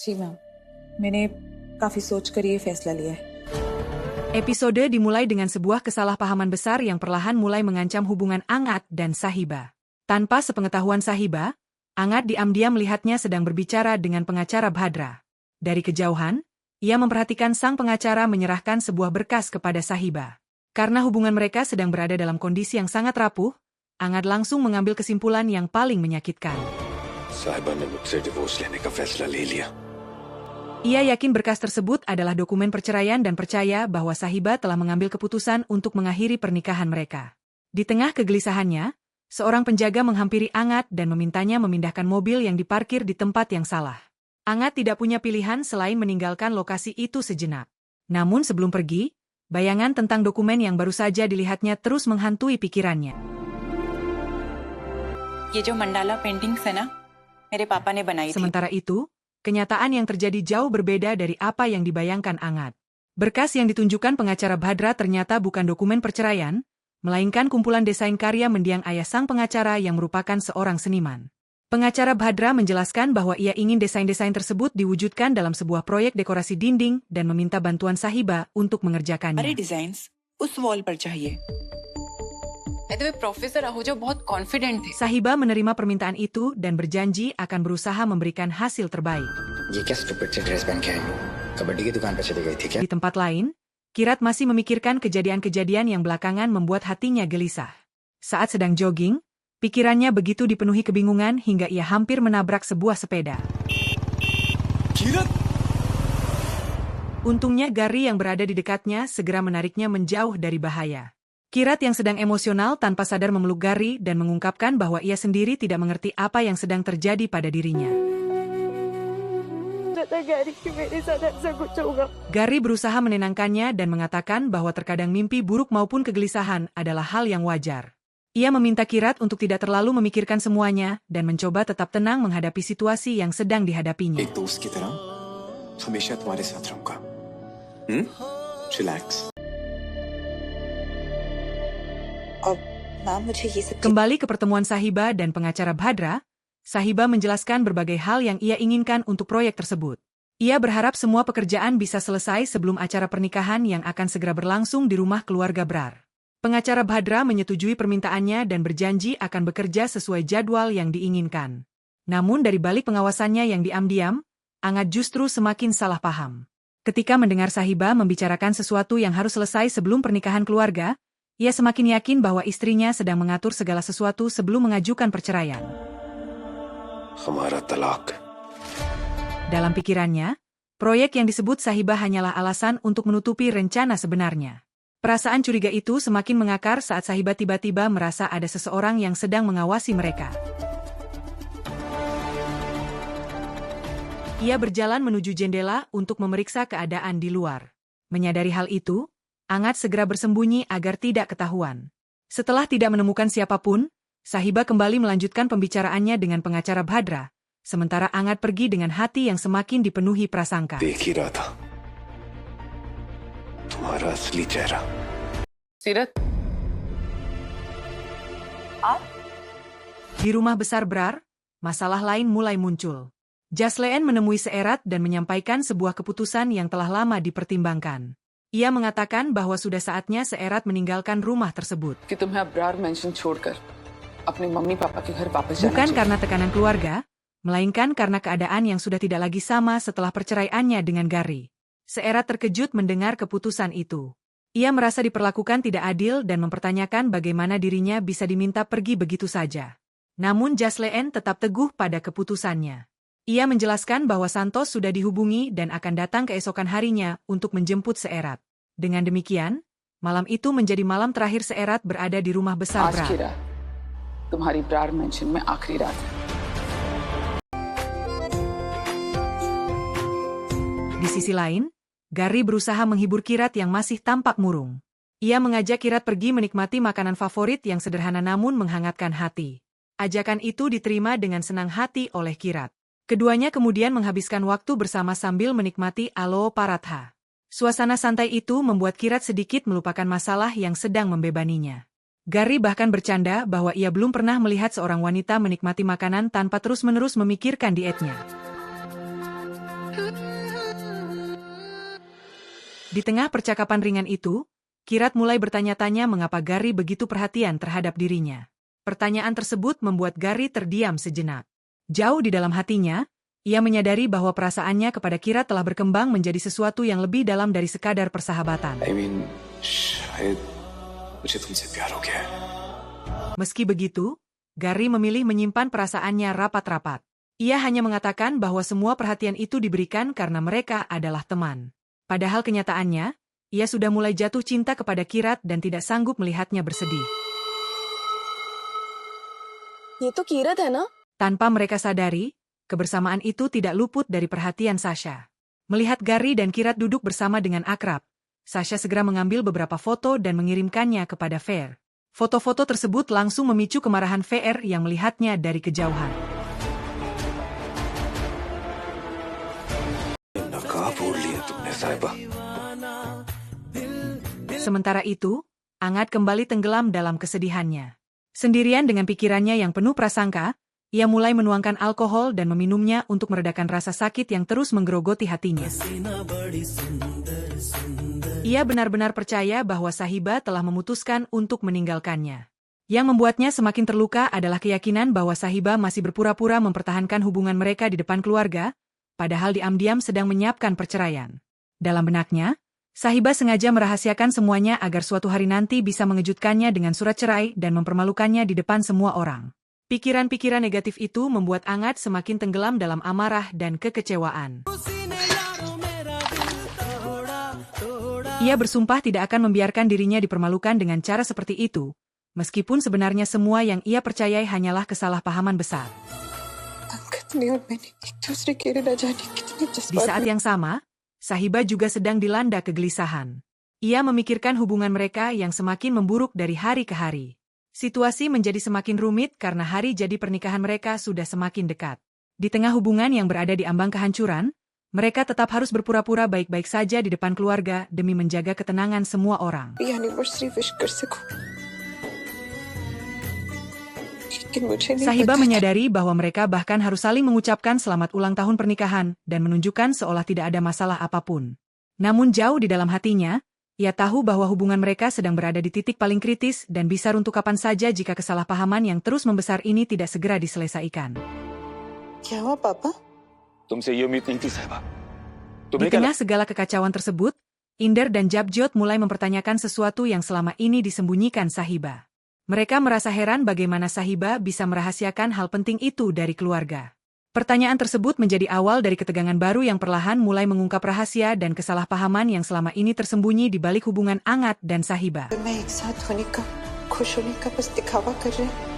जी मैम, मैंने काफी सोचकर ये फैसला लिया है. Episode dimulai dengan sebuah kesalahpahaman besar yang perlahan mulai mengancam hubungan Angat dan Sahiba. Tanpa sepengetahuan Sahiba, Angat diam-diam melihatnya sedang berbicara dengan pengacara Bhadra. Dari kejauhan, ia memperhatikan sang pengacara menyerahkan sebuah berkas kepada Sahiba. Karena hubungan mereka sedang berada dalam kondisi yang sangat rapuh, Angat langsung mengambil kesimpulan yang paling menyakitkan. साहिबा ने मुझसे डिवोर्स लेने का फैसला ले लिया. Ia yakin berkas tersebut adalah dokumen perceraian dan percaya bahwa Sahiba telah mengambil keputusan untuk mengakhiri pernikahan mereka. Di tengah kegelisahannya, seorang penjaga menghampiri Angat dan memintanya memindahkan mobil yang diparkir di tempat yang salah. Angat tidak punya pilihan selain meninggalkan lokasi itu sejenak. Namun sebelum pergi, bayangan tentang dokumen yang baru saja dilihatnya terus menghantui pikirannya. ये जो mandala paintings है ना, मेरे पापा ने बनाई थी. Sementara itu, kenyataan yang terjadi jauh berbeda dari apa yang dibayangkan Angat. Berkas yang ditunjukkan pengacara Bhadra ternyata bukan dokumen perceraian, melainkan kumpulan desain karya mendiang ayah sang pengacara yang merupakan seorang seniman. Pengacara Bhadra menjelaskan bahwa ia ingin desain-desain tersebut diwujudkan dalam sebuah proyek dekorasi dinding dan meminta bantuan Sahiba untuk mengerjakannya. अरे डिजाइन्स उस वॉल पर चाहिए. प्रोफेसर आहूजा बहुत कॉन्फिडेंट थे. Sahiba menerima permintaan itu dan berjanji akan berusaha memberikan hasil terbaik. Di tempat lain, Kirat masih memikirkan kejadian-kejadian yang belakangan membuat hatinya gelisah. Saat sedang jogging, pikirannya begitu dipenuhi kebingungan hingga ia hampir menabrak sebuah sepeda. Kirat! Untungnya Gary yang berada di dekatnya segera menariknya menjauh dari bahaya. Kirat yang sedang emosional tanpa sadar memeluk Gary dan mengungkapkan bahwa ia sendiri tidak mengerti apa yang sedang terjadi pada dirinya. Gary berusaha menenangkannya dan mengatakan bahwa terkadang mimpi buruk maupun kegelisahan adalah hal yang wajar. Ia meminta Kirat untuk tidak terlalu memikirkan semuanya dan mencoba tetap tenang menghadapi situasi yang sedang dihadapinya. Relax. Kembali ke pertemuan Sahiba dan pengacara Bhadra, Sahiba menjelaskan berbagai hal yang ia inginkan untuk proyek tersebut. Ia berharap semua pekerjaan bisa selesai sebelum acara pernikahan yang akan segera berlangsung di rumah keluarga Brar. Pengacara Bhadra menyetujui permintaannya dan berjanji akan bekerja sesuai jadwal yang diinginkan. Namun dari balik pengawasannya yang diam-diam, Angat justru semakin salah paham. Ketika mendengar Sahiba membicarakan sesuatu yang harus selesai sebelum pernikahan keluarga, ia semakin yakin bahwa istrinya sedang mengatur segala sesuatu sebelum mengajukan perceraian. Dalam pikirannya, proyek yang disebut Sahiba hanyalah alasan untuk menutupi rencana sebenarnya. Perasaan curiga itu semakin mengakar saat Sahiba tiba-tiba merasa ada seseorang yang sedang mengawasi mereka. Ia berjalan menuju jendela untuk memeriksa keadaan di luar. Menyadari hal itu, Angat segera bersembunyi agar tidak ketahuan. Setelah tidak menemukan siapapun, Sahiba kembali melanjutkan pembicaraannya dengan pengacara Bhadra, sementara Angat pergi dengan hati yang semakin dipenuhi prasangka. सीरत Di rumah besar Brar, masalah lain mulai muncul. Jasleen menemui Seerat dan menyampaikan sebuah keputusan yang telah lama dipertimbangkan. Ia mengatakan bahwa sudah saatnya Seerat meninggalkan rumah tersebut. Bukan karena tekanan keluarga, melainkan karena keadaan yang sudah tidak lagi sama setelah perceraiannya dengan Gary. Seerat terkejut mendengar keputusan itu. Ia merasa diperlakukan tidak adil dan mempertanyakan bagaimana dirinya bisa diminta pergi begitu saja. Namun Jasleen tetap teguh pada keputusannya. Ia menjelaskan bahwa Santos sudah dihubungi dan akan datang keesokan harinya untuk menjemput Seerat. Dengan demikian, malam itu menjadi malam terakhir Seerat berada di rumah besar Brar. Di sisi lain, Gary berusaha menghibur Kirat yang masih tampak murung. Ia mengajak Kirat pergi menikmati makanan favorit yang sederhana namun menghangatkan hati. Ajakan itu diterima dengan senang hati oleh Kirat. Keduanya kemudian menghabiskan waktu bersama sambil menikmati Alo Paratha. Suasana santai itu membuat Kirat sedikit melupakan masalah yang sedang membebaninya. Gary bahkan bercanda bahwa ia belum pernah melihat seorang wanita menikmati makanan tanpa terus-menerus memikirkan dietnya. Di tengah percakapan ringan itu, Kirat mulai bertanya-tanya mengapa Gary begitu perhatian terhadap dirinya. Pertanyaan tersebut membuat Gary terdiam sejenak. Jauh di dalam hatinya, ia menyadari bahwa perasaannya kepada Kirat telah berkembang menjadi sesuatu yang lebih dalam dari sekadar persahabatan. शायद मुझे तुमसे प्यार हो गया है. Meski begitu, Gary memilih menyimpan perasaannya rapat-rapat. Ia hanya mengatakan bahwa semua perhatian itu diberikan karena mereka adalah teman. Padahal kenyataannya, ia sudah mulai jatuh cinta kepada Kirat dan tidak sanggup melihatnya bersedih. ये तो कीरत है ना? Tanpa mereka sadari, kebersamaan itu tidak luput dari perhatian Sasha. Melihat Gary dan Kirat duduk bersama dengan akrab, Sasha segera mengambil beberapa foto dan mengirimkannya kepada Fair. Foto-foto tersebut langsung memicu kemarahan Fair yang melihatnya dari kejauhan. नकाब ओढ़ लिया तुमने साहिबा. Sementara itu, Angat kembali tenggelam dalam kesedihannya. Sendirian dengan pikirannya yang penuh prasangka, ia mulai menuangkan alkohol dan meminumnya untuk meredakan rasa sakit yang terus menggerogoti hatinya. Ia benar-benar percaya bahwa Sahiba telah memutuskan untuk meninggalkannya. Yang membuatnya semakin terluka adalah keyakinan bahwa Sahiba masih berpura-pura mempertahankan hubungan mereka di depan keluarga, padahal diam-diam sedang menyiapkan perceraian. Dalam benaknya, Sahiba sengaja merahasiakan semuanya agar suatu hari nanti bisa mengejutkannya dengan surat cerai dan mempermalukannya di depan semua orang. Pikiran-pikiran negatif itu membuat Angat semakin tenggelam dalam amarah dan kekecewaan. Ia bersumpah tidak akan membiarkan dirinya dipermalukan dengan cara seperti itu, meskipun sebenarnya semua yang ia percayai hanyalah kesalahpahaman besar. Di saat yang sama, Sahiba juga sedang dilanda kegelisahan. Ia memikirkan hubungan mereka yang semakin memburuk dari hari ke hari. Situasi menjadi semakin rumit karena hari jadi pernikahan mereka sudah semakin dekat. Di tengah hubungan yang berada di ambang kehancuran, mereka tetap harus berpura-pura baik-baik saja di depan keluarga demi menjaga ketenangan semua orang. Sahiba menyadari bahwa mereka bahkan harus saling mengucapkan selamat ulang tahun pernikahan dan menunjukkan seolah tidak ada masalah apapun. Namun jauh di dalam hatinya, ia tahu bahwa hubungan mereka sedang berada di titik paling kritis dan bisa runtuh kapan saja jika kesalahpahaman yang terus membesar ini tidak segera diselesaikan. क्या हुआ पापा? तुमसे ये उम्मीद नहीं थी साहिबा. Di tengah segala kekacauan tersebut, Inder dan Jabjot mulai mempertanyakan sesuatu yang selama ini disembunyikan Sahiba. Mereka merasa heran bagaimana Sahiba bisa merahasiakan hal penting itu dari keluarga. Pertanyaan tersebut menjadi awal dari ketegangan baru yang perlahan mulai mengungkap rahasia dan kesalahpahaman yang selama ini tersembunyi di balik hubungan Angat dan Sahiba. मैं एक साथ होने का, खुश होने का बस दिखावा कर रहे हैं।